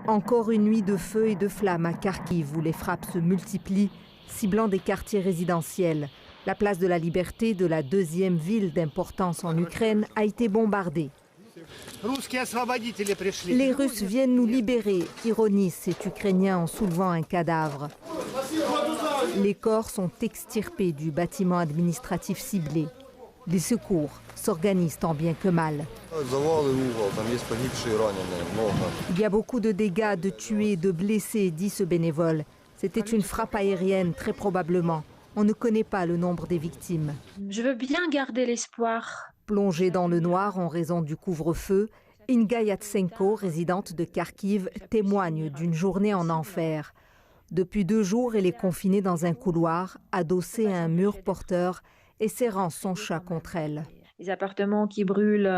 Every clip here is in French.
Encore une nuit de feu et de flammes à Kharkiv où les frappes se multiplient, ciblant des quartiers résidentiels. La place de la Liberté, de la deuxième ville d'importance en Ukraine, a été bombardée. Les Russes viennent nous libérer, ironise cet Ukrainien en soulevant un cadavre. Les corps sont extirpés du bâtiment administratif ciblé. Des secours s'organisent tant bien que mal. Il y a beaucoup de dégâts, de tués, de blessés, dit ce bénévole. C'était une frappe aérienne, très probablement. On ne connaît pas le nombre des victimes. Je veux bien garder l'espoir. Plongée dans le noir en raison du couvre-feu, Inga Yatsenko, résidente de Kharkiv, témoigne d'une journée en enfer. Depuis 2 jours, elle est confinée dans un couloir, adossée à un mur porteur et serrant son chat contre elle. Les appartements qui brûlent,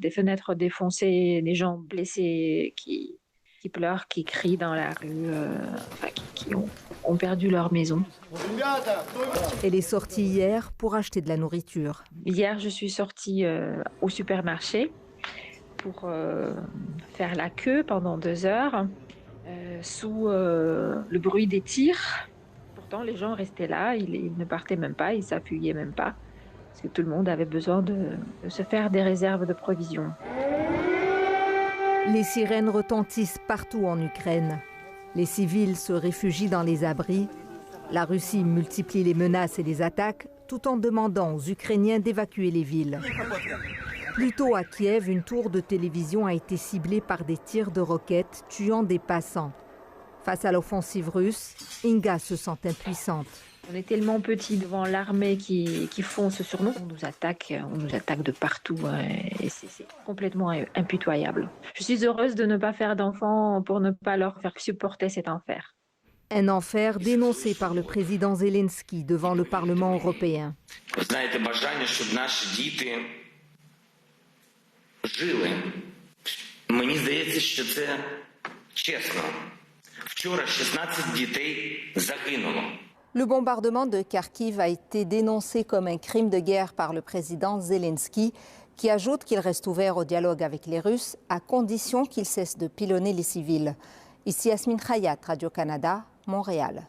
des fenêtres défoncées, des gens blessés qui pleurent, qui crient dans la rue, qui ont perdu leur maison. Elle est sortie hier pour acheter de la nourriture. Hier, je suis sortie au supermarché pour faire la queue pendant 2 heures sous le bruit des tirs. Pourtant, les gens restaient là, ils ne partaient même pas, ils ne s'appuyaient même pas, parce que tout le monde avait besoin de se faire des réserves de provisions. Les sirènes retentissent partout en Ukraine. Les civils se réfugient dans les abris. La Russie multiplie les menaces et les attaques, tout en demandant aux Ukrainiens d'évacuer les villes. Plus tôt à Kiev, une tour de télévision a été ciblée par des tirs de roquettes, tuant des passants. Face à l'offensive russe, Inga se sent impuissante. On est tellement petits devant l'armée qui fonce sur nous. On nous attaque de partout et c'est complètement impitoyable. Je suis heureuse de ne pas faire d'enfants pour ne pas leur faire supporter cet enfer. Un enfer dénoncé par le président Zelensky devant le Parlement européen. Le bombardement de Kharkiv a été dénoncé comme un crime de guerre par le président Zelensky, qui ajoute qu'il reste ouvert au dialogue avec les Russes à condition qu'ils cessent de pilonner les civils. Ici Yasmine Khayat, Radio-Canada, Montréal.